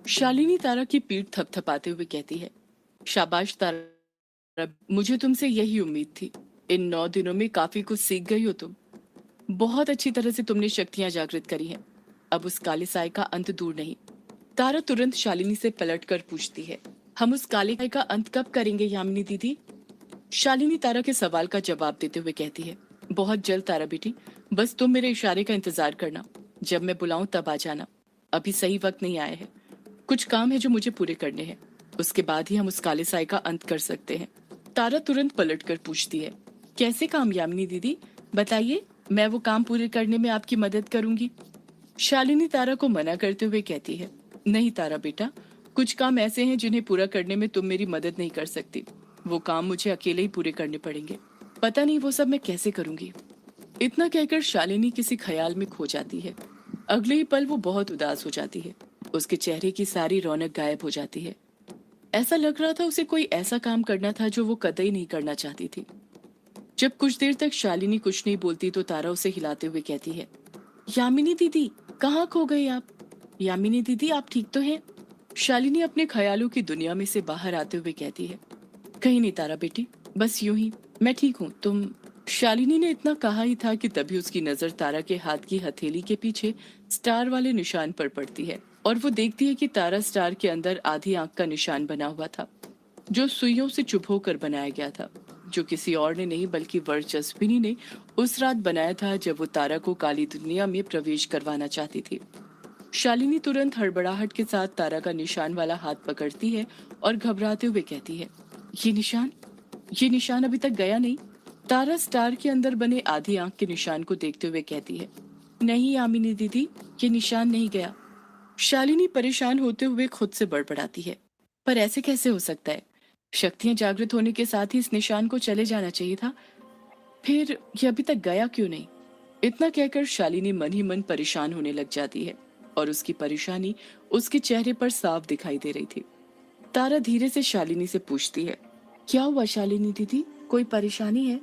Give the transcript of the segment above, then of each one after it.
शालिनी तारा की पीठ थपथपाते हुए कहती है, शाबाश तारा, मुझे तुमसे यही उम्मीद थी। इन 9 दिनों में काफी कुछ सीख गई हो तुम। बहुत अच्छी तरह से तुमने शक्तियां जागृत करी हैं। अब उस काले साए का अंत दूर नहीं। तारा तुरंत शालिनी से पलट कर पूछती है, हम उस काले साए का अंत कब करेंगे यामिनी दीदी? शालिनी तारा के सवाल का जवाब देते हुए कहती है, बहुत जल्द तारा बेटी, बस तुम मेरे इशारे का इंतजार करना। जब मैं बुलाऊं तब आ जाना। अभी सही वक्त नहीं आया है। कुछ काम है जो मुझे पूरे करने हैं। उसके बाद ही हम उस काले साए का अंत कर सकते हैं। तारा तुरंत पलटकर पूछती है, कैसे काम यामिनी दीदी? बताइए, मैं वो काम पूरे करने में आपकी मदद करूंगी। शालिनी तारा को मना करते हुए कहती है, नहीं तारा बेटा, कुछ काम ऐसे हैं जिन्हें पूरा करने में तुम मेरी मदद नहीं कर सकती। वो काम मुझे अकेले ही पूरे करने पड़ेंगे। पता नहीं वो सब मैं कैसे करूंगी। इतना कहकर शालिनी किसी ख्याल में खो जाती है। अगले ही पल वो बहुत उदास हो जाती है। उसके चेहरे की सारी रौनक गायब हो जाती है। ऐसा लग रहा था उसे कोई ऐसा काम करना था जो वो कतई नहीं करना चाहती थी। जब कुछ देर तक शालिनी कुछ नहीं बोलती तो तारा उसे हिलाते हुए कहती है, यामिनी दीदी, कहाँ खो गई आप? यामिनी दीदी, आप ठीक तो हैं? शालिनी अपने ख्यालों की दुनिया में से बाहर आते हुए कहती है, कहीं नहीं तारा बेटी, बस यूं ही, मैं ठीक हूँ। तुम? शालिनी ने इतना कहा ही था कि तभी उसकी नजर तारा के हाथ की हथेली के पीछे स्टार वाले निशान पर पड़ती है और वो देखती है कि तारा स्टार के अंदर आधी आंख का निशान बना हुआ था, जो सुइयों से चुभ होकर बनाया गया था, जो किसी और ने नहीं बल्कि वर्चस्विनी ने उस रात बनाया था जब वो तारा को काली दुनिया में प्रवेश करवाना चाहती थी। शालिनी तुरंत हड़बड़ाहट के साथ तारा का निशान वाला हाथ पकड़ती है और घबराते हुए कहती है, ये निशान, ये निशान अभी तक गया नहीं। तारा स्टार के अंदर बने आधी आंख के निशान को देखते हुए कहती है, नहीं यामिनी दीदी, ये निशान नहीं गया। शालिनी परेशान होते हुए खुद से बड़बड़ाती है, पर ऐसे कैसे हो सकता है? शक्तियां जागृत होने के साथ ही इस निशान को चले जाना चाहिए था। फिर ये अभी तक गया क्यों नहीं? इतना कहकर शालिनी मन ही मन परेशान होने लग जाती है और उसकी परेशानी उसके चेहरे पर साफ दिखाई दे रही थी। तारा धीरे से शालिनी से पूछती है, क्या हुआ शालिनी दीदी, कोई परेशानी है?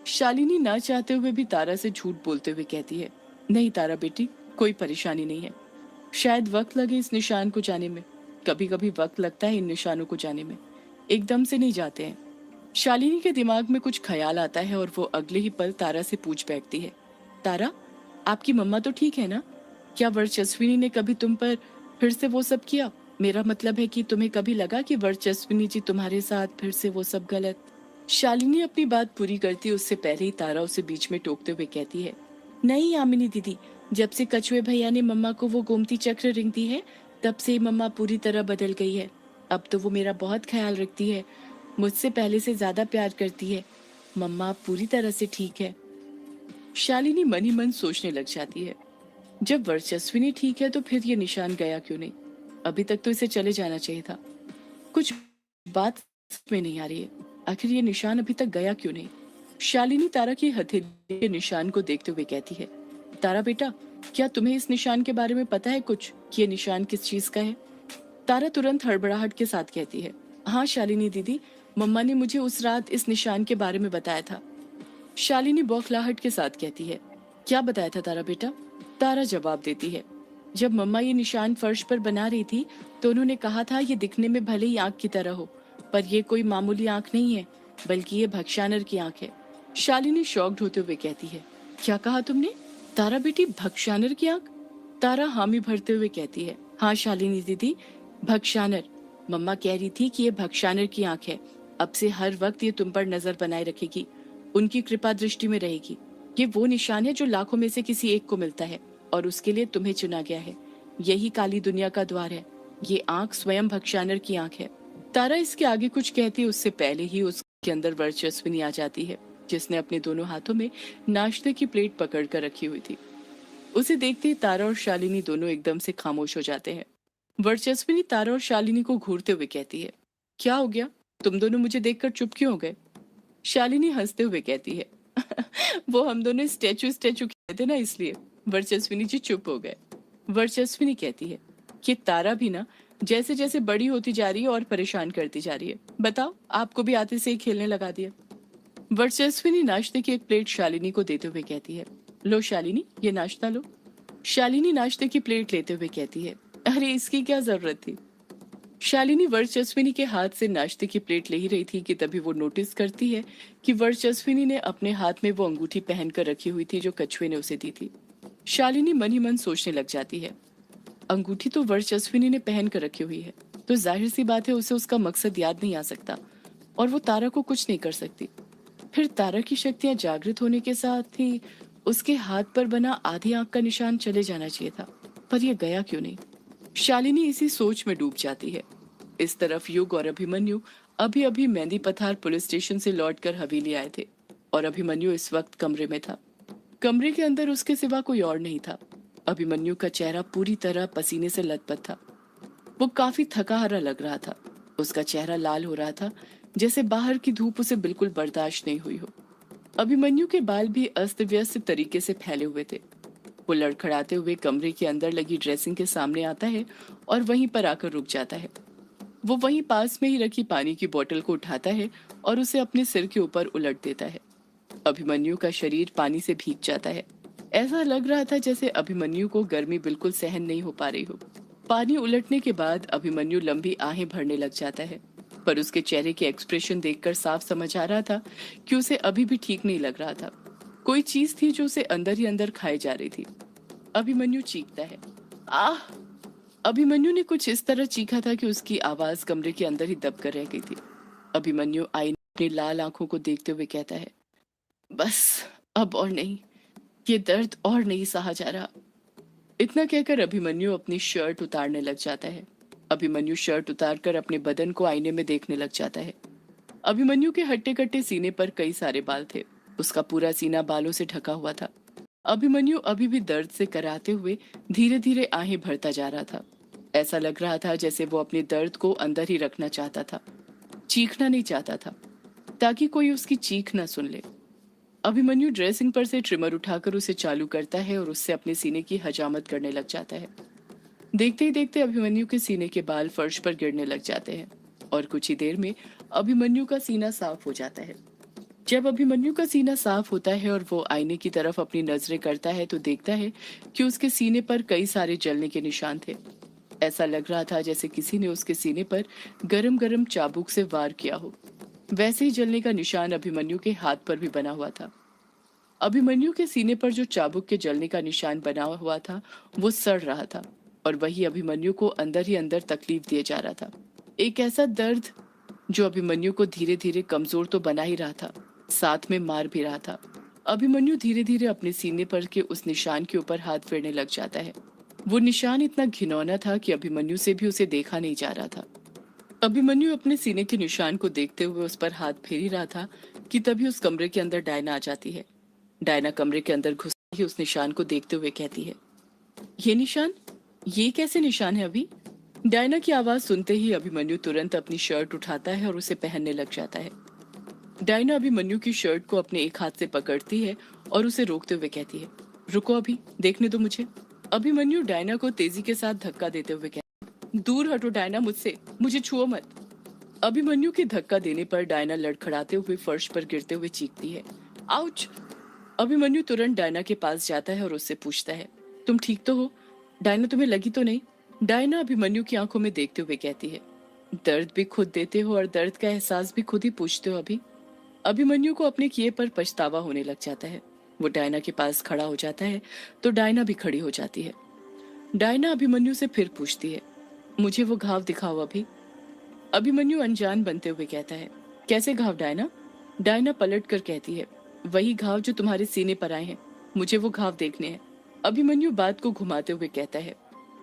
शालिनी ना चाहते हुए भी तारा से झूठ बोलते हुए कहती है, नहीं तारा बेटी, कोई परेशानी नहीं है। शायद वक्त लगे इस निशान को जाने में। कभी कभी वक्त लगता है इन निशानों को जाने में, एकदम से नहीं जाते हैं। शालिनी के दिमाग में कुछ ख्याल आता है और वो अगले ही पल तारा से पूछ बैठती है, तारा, आपकी मम्मा तो ठीक है ना? क्या वर्चस्विनी ने कभी तुम पर फिर से वो सब किया? मेरा मतलब है कि तुम्हें कभी लगा कि वर्चस्विनी जी तुम्हारे साथ फिर से वो सब गलत? शालिनी अपनी बात पूरी करती उससे पहले ही तारा उसे बीच में टोकते हुए कहती है, नहीं यामिनी दीदी, जब से कछुए भैया ने मम्मा को वो गोमती चक्र रिंग दी है, तब से मम्मा पूरी तरह बदल गई है। अब तो वो मेरा बहुत ख्याल रखती है, मुझसे पहले से ज्यादा प्यार करती है। मम्मा अब पूरी तरह से ठीक है। शालिनी मन ही मन सोचने लग जाती है, जब वर्चस्विनी ठीक है तो फिर ये निशान गया क्यों नहीं? अभी तक तो इसे चले जाना चाहिए था। कुछ बात समझ में नहीं आ रही है, आखिर ये निशान अभी तक गया क्यों नहीं? शालिनी तारा की हथेली के निशान को देखते हुए कहती है, तारा बेटा, क्या तुम्हें इस निशान के बारे में पता है कुछ, कि ये निशान किस चीज का है? तारा तुरंत हड़बड़ाहट के साथ कहती है, हाँ शालिनी दीदी, मम्मा ने मुझे उस रात इस निशान के बारे में बताया था। शालिनी बौखलाहट के साथ कहती है, क्या बताया था तारा बेटा? तारा जवाब देती है, जब मम्मा ये निशान फर्श पर बना रही थी तो उन्होंने कहा था ये दिखने में भले ही आंख की तरह हो, पर ये कोई मामूली आंख नहीं है, बल्कि ये भक्षानर की आंख है। शालिनी शॉक्ड होते हुए कहती है, क्या कहा तुमने? तारा बेटी, भक्षानर की आंख? तारा हामी भरते हुए कहती है, हाँ शालिनी दीदी, भक्षानर। मम्मा कह रही थी कि ये भक्षानर की आंख है। अब से हर वक्त ये तुम पर नजर बनाए रखेगी, उनकी कृपा दृष्टि में रहेगी। ये वो निशान है जो लाखों में से किसी एक को मिलता है और उसके लिए तुम्हें चुना गया है। यही काली दुनिया का द्वार है। ये आंख स्वयं भक्षानर की आंख है। तारा इसके आगे कुछ कहती उससे पहले ही उसके अंदर वर्चस्विनी आ जाती है, जिसने अपने दोनों हाथों में नाश्ते की प्लेट पकड़ कर रखी हुई थी। उसे देखते ही तारा और शालिनी दोनों एकदम से खामोश हो जाते हैं। वर्चस्विनी तारा और शालिनी को घूरते हुए कहती है, क्या हो गया, तुम दोनों मुझे देखकर चुप क्यों हो गए? शालिनी हंसते हुए कहती है, वो हम दोनों स्टैचू स्टैचू कहते थे ना, इसलिए। वर्चस्विनी जी चुप हो गए। वर्चस्विनी कहती है कि तारा भी ना जैसे जैसे बड़ी होती जा रही है और परेशान करती जा रही है। बताओ, आपको भी आते से ही खेलने लगा दिया। वर्चस्विनी नाश्ते की एक प्लेट शालिनी को देते हुए कहती है, लो शालिनी, ये नाश्ता लो। शालिनी नाश्ते की प्लेट लेते हुए कहती है, अरे इसकी क्या जरूरत थी। शालिनी वर्चस्विनी के हाथ से नाश्ते की प्लेट ले ही रही थी कि तभी वो नोटिस करती है कि वर्चस्विनी ने अपने हाथ में वो अंगूठी पहनकर रखी हुई थी जो कछुए ने उसे दी थी। शालिनी मन ही मन सोचने लग जाती है, अंगूठी तो वर्चस्विनी ने पहन कर रखी हुई है, तो जाहिर सी बात है उसे उसका मकसद याद नहीं आ सकता और वो तारा को कुछ नहीं कर सकती। फिर तारा की शक्तियां जागृत होने के साथ ही उसके हाथ पर बना आधी आंख का निशान चले जाना चाहिए था, पर यह गया क्यों नहीं। शालिनी इसी सोच में डूब जाती है। इस तरफ युग और अभिमन्यु अभी अभी मेहंदी पथार पुलिस स्टेशन से लौटकर हवेली आए थे और अभिमन्यु इस वक्त कमरे में था। कमरे के अंदर उसके सिवा कोई और नहीं था। अभिमन्यु का चेहरा पूरी तरह पसीने से लथपथ था। वो काफी थका हारा लग रहा था। उसका चेहरा लाल हो रहा था, जैसे बाहर की धूप उसे बिल्कुल बर्दाश्त नहीं हुई हो। अभिमन्यु के बाल भी अस्त व्यस्त तरीके से फैले हुए थे। वो लड़खड़ाते हुए कमरे के अंदर लगी ड्रेसिंग के सामने आता है और वहीं पर आकर रुक जाता है। वो वहीं पास में ही रखी पानी की बोतल को उठाता है और उसे अपने सिर के ऊपर उलट देता है। अभिमन्यु का शरीर पानी से भीग जाता है। ऐसा लग रहा था जैसे अभिमन्यु को गर्मी बिल्कुल सहन नहीं हो पा रही हो। पानी उलटने के बाद अभिमन्यु लंबी आहें भरने लग जाता है, पर उसके चेहरे के एक्सप्रेशन देखकर साफ समझ आ रहा था कि उसे अभी भी ठीक नहीं लग रहा था। कोई चीज थी जो उसे अंदर ही अंदर खाई जा रही थी। अभिमन्यु चीखता है, आह। अभिमन्यु ने कुछ इस तरह चीखा था कि उसकी आवाज कमरे के अंदर ही दब कर रह गई थी। अभिमन्यु आईने में अपनी लाल आंखों को देखते हुए कहता है, बस अब और नहीं, ये दर्द और नहीं सहा जा रहा। इतना कहकर अभिमन्यु अपनी शर्ट उतारने लग जाता है। अभिमन्यु शर्ट उतारकर अपने बदन को आईने में देखने लग जाता है। अभिमन्यु के हट्टे कट्टे सीने पर कई सारे बाल थे। उसका पूरा सीना बालों से ढका हुआ था। अभिमन्यु अभी भी दर्द से कराते हुए धीरे धीरे आहें भरता जा रहा था। ऐसा लग रहा था जैसे वो अपने दर्द को अंदर ही रखना चाहता था, चीखना नहीं चाहता था, ताकि कोई उसकी चीख न सुन ले। अभिमन्यु ड्रेसिंग पर से ट्रिमर उठाकर उसे चालू करता है और उससे अपने सीने की हजामत करने लग जाता है। देखते ही देखते अभिमन्यु के सीने के बाल फर्श पर गिरने लग जाते हैं और कुछ ही देर में अभिमन्यु का सीना साफ हो जाता है। जब अभिमन्यु का सीना साफ होता है और वो आईने की तरफ अपनी नजरें करता है तो देखता है कि उसके सीने पर कई सारे जलने के निशान थे। ऐसा लग रहा था जैसे किसी ने उसके सीने पर गरम गरम चाबुक से वार किया हो। वैसे ही जलने का निशान अभिमन्यु के हाथ पर भी बना हुआ था। अभिमन्यु के सीने पर जो चाबुक के जलने का निशान बना हुआ था वो सड़ रहा था और वही अभिमन्यु को अंदर ही अंदर तकलीफ दिए जा रहा था। एक ऐसा दर्द जो अभिमन्यु को धीरे धीरे कमजोर तो बना ही रहा था, साथ में मार भी रहा था। अभिमन्यु धीरे धीरे अपने सीने पर के उस निशान के ऊपर हाथ फेरने लग जाता है। वो निशान इतना घिनौना था कि अभिमन्यु से भी उसे देखा नहीं जा रहा था। अभिमन्यु अपने सीने के निशान को देखते हुए उस पर हाथ फेर ही रहा था कि तभी उस कमरे के अंदर डायना आ जाती है। डायना कमरे के अंदर घुसते ही उस निशान को देखते हुए कहती है, ये निशान, ये कैसे निशान है अभी? डायना की आवाज सुनते ही अभिमन्यु तुरंत अपनी शर्ट उठाता है और उसे पहनने लग जाता है। डायना अभिमन्यु की शर्ट को अपने एक हाथ से पकड़ती है और उसे रोकते हुए कहती है, रुको अभी, देखने दो मुझे। अभिमन्यु डायना को तेजी के साथ धक्का देते हुए कहता है, दूर हटो डायना मुझसे, मुझे छुओ मत। अभिमन्यु के धक्का देने पर डायना लड़खड़ाते हुए फर्श पर गिरते हुए चीखती है, आउच। अभिमन्यु तुरंत डायना के पास जाता है और उससे पूछता है, तुम ठीक तो हो? डायना तुम्हें लगी तो नहीं? डायना अभिमन्यु की आंखों में देखते हुए कहती है, दर्द भी खुद देते हो और दर्द का एहसास भी खुद ही पूछते हो अभी। अभिमन्यु को अपने किए पर पछतावा होने लग जाता है। वो डायना के पास खड़ा हो जाता है तो डायना भी खड़ी हो जाती है। डायना अभिमन्यु से फिर पूछती है, मुझे वो घाव दिखाओ अभी। अभिमन्यु अनजान बनते हुए कहता है, कैसे घाव डायना? डायना पलट कर कहती है, वही घाव जो तुम्हारे सीने पर आए हैं, मुझे वो घाव देखने हैं। अभिमन्यु बात को घुमाते हुए कहता है,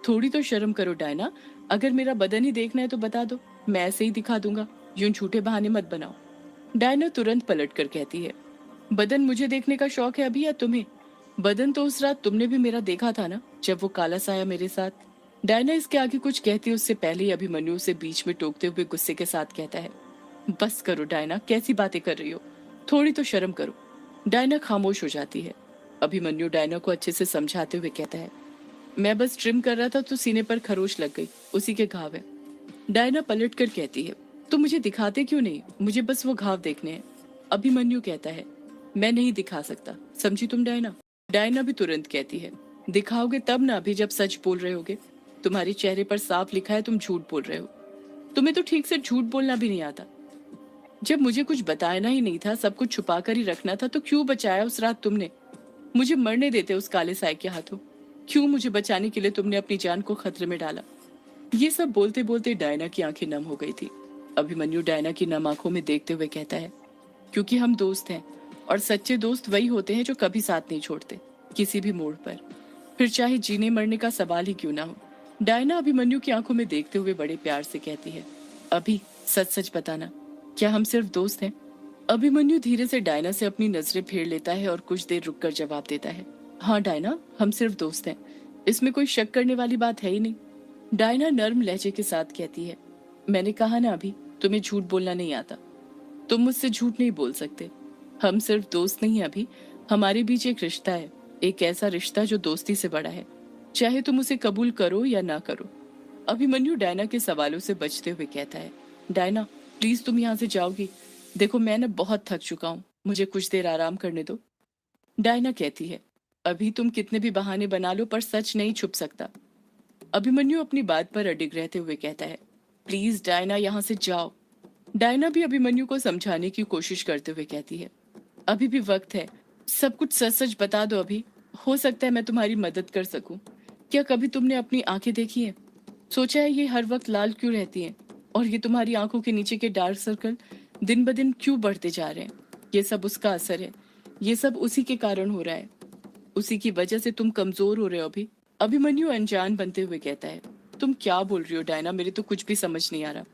थोड़ी तो शर्म करो डायना, अगर मेरा बदन ही देखना है तो बता दो, मैं ऐसे ही दिखा दूंगा, यूं झूठे बहाने मत बनाओ। डायना तुरंत पलट कर कहती है, बदन मुझे देखने का शौक है अभी या तुम्हें? बदन तो उस रात तुमने भी मेरा देखा था ना, जब वो काला साया मेरे साथ। डायना इसके आगे कुछ कहती उससे पहले ही अभिमन्यु उसे बीच में टोकते हुए गुस्से के साथ कहता है, बस करो डायना, कैसी बातें कर रही हो, थोड़ी तो शर्म करो। डायना खामोश हो जाती है। अभिमन्यु डायना को अच्छे से समझाते हुए कहता है, मैं बस ट्रिम कर रहा था तो सीने पर खरोच लग गई, उसी के घाव है। डायना पलट कर कहती है, तो मुझे दिखाते क्यों नहीं, मुझे बस वो घाव देखने हैं। अभिमन्यु कहता है, मैं नहीं दिखा सकता, समझी तुम डायना? डायना भी तुरंत कहती है, दिखाओगे तब ना, अभी जब सच बोल रहे होगे। तुम्हारे चेहरे पर साफ लिखा है तुम झूठ बोल रहे हो। तुम्हें तो ठीक से झूठ बोलना भी नहीं आता। जब मुझे कुछ बताना ही नहीं था, सब कुछ छुपा कर ही रखना था, तो क्यों बचाया उस रात तुमने? मुझे मरने देते उस काले साए के हाथों। क्यों मुझे बचाने के लिए तुमने अपनी जान को खतरे में डाला? ये सब बोलते बोलते डायना की आंखें नम हो गई थी। अभिमन्यु डायना की नम आंखों में देखते हुए कहता है, क्योंकि हम दोस्त हैं, और सच्चे दोस्त वही होते हैं जो कभी साथ नहीं छोड़ते, किसी भी मोड़ पर, फिर चाहे जीने मरने का सवाल ही क्यों ना हो। डायना अभिमन्यु की आंखों में देखते हुए बड़े प्यार से कहती है, अभी सच सच बताना, क्या हम सिर्फ दोस्त हैं? अभिमन्यु धीरे से डायना से अपनी नजरें फेर लेता है और कुछ देर रुककर जवाब देता है, हाँ डायना, हम सिर्फ दोस्त हैं, इसमें कोई शक करने वाली बात है ही नहीं। डायना नर्म लहजे के साथ कहती है, मैंने कहा ना अभी, तुम्हें झूठ बोलना नहीं आता, तुम मुझसे झूठ नहीं बोल सकते। हम सिर्फ दोस्त नहीं अभी, हमारे बीच एक रिश्ता है, एक ऐसा रिश्ता जो दोस्ती से बड़ा है, चाहे तुम उसे कबूल करो या ना करो। अभिमन्यु डायना के सवालों से बचते हुए कहता है, डायना प्लीज तुम यहाँ से जाओगी? देखो मैं ना बहुत थक चुका हूँ, मुझे कुछ देर आराम करने दो। डायना कहती है, अभी तुम कितने भी बहाने बना लो पर सच नहीं छुप सकता। अभिमन्यु अपनी बात पर अडिग रहते हुए कहता है, प्लीज डायना यहाँ से जाओ। डायना भी अभिमन्यु को समझाने की कोशिश करते हुए कहती है, अभी भी वक्त है, सब कुछ सच सच बता दो अभी, हो सकता है मैं तुम्हारी मदद कर सकूं। क्या कभी तुमने अपनी आंखें देखी हैं? सोचा है ये हर वक्त लाल क्यों रहती हैं? और ये तुम्हारी आंखों के नीचे के डार्क सर्कल दिन ब दिन क्यों बढ़ते जा रहे हैं? ये सब उसका असर है, ये सब उसी के कारण हो रहा है, उसी की वजह से तुम कमजोर हो रहे हो अभी। अभिमन्यु अनजान बनते हुए कहता है, तुम क्या बोल रही हो डायना, मेरे तो कुछ भी समझ नहीं आ रहा।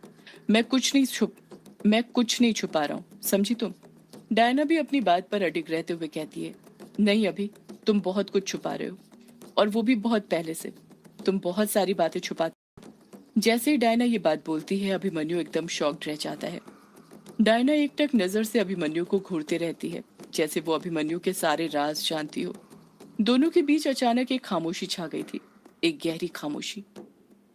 मैं कुछ नहीं छुपा रहा हूँ, समझी तुम? डायना भी अपनी बात पर अडिग रहते हुए कहती है, नहीं अभी, तुम बहुत कुछ छुपा रहे हो, और वो भी बहुत पहले से। तुम बहुत सारी बातें छुपा। जैसे ही डायना ये बात बोलती है, अभिमन्यु एकदम शॉक्ड रह जाता है। डायना एकटक नजर से अभिमन्यु को घूरते रहती है, जैसे वो अभिमन्यु के सारे राज जानती हो। दोनों के बीच अचानक एक खामोशी छा गई थी, एक गहरी खामोशी।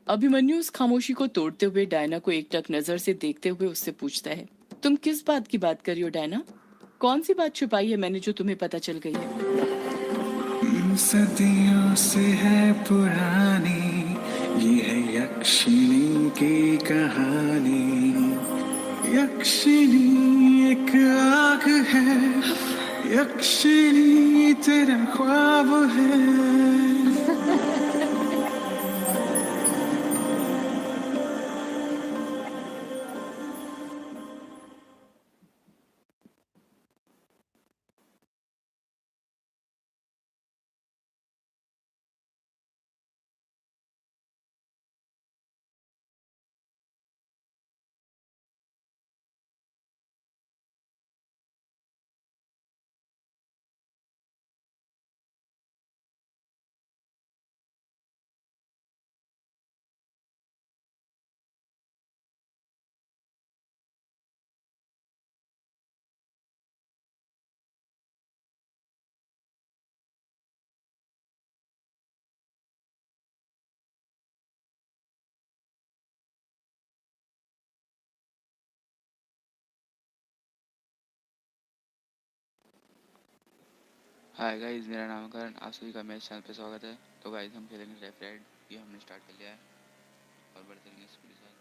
अभिमन्यु उस खामोशी को तोड़ते हुए डायना को एकटक नजर से देखते हुए उससे पूछता है, तुम किस बात की बात कर रही हो डायना? कौन सी बात छुपाई है मैंने जो तुम्हें पता चल गई है? सदियों से है पुरानी, ये है यक्षिणी की कहानी। यक्षिणी एक आग है, यक्षिणी तेरा ख्वाब है। हाय गाइस, मेरा नाम है करण। आप सभी का मेरे चैनल पे स्वागत है। तो गाइस हम खेलेंगे लेफ्ट राइट, ये हमने स्टार्ट कर लिया है और बढ़ते रहेंगे इसके साथ।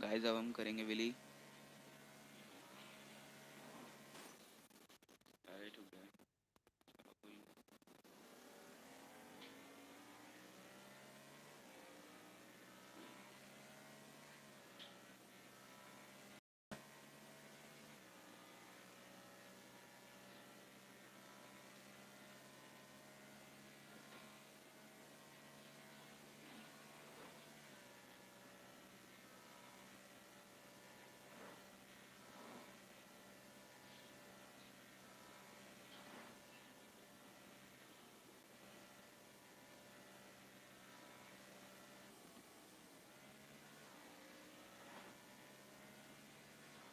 गाइस अब हम करेंगे विली। राइट हो गया।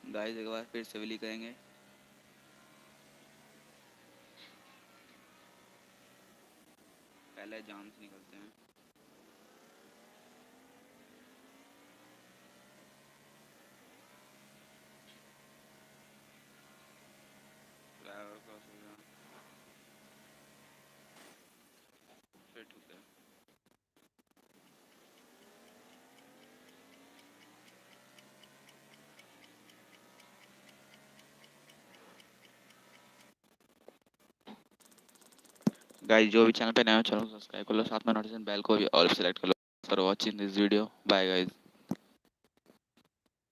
गाइस एक बार फिर से विली करेंगे। पहले जान से निकलते हैं। गाइस जो भी चैनल पे नया हो चैनल को सब्सक्राइब कर लो, साथ में नोटिफिकेशन बेल को भी ऑल सेलेक्ट कर लो। For watching this video, bye guys.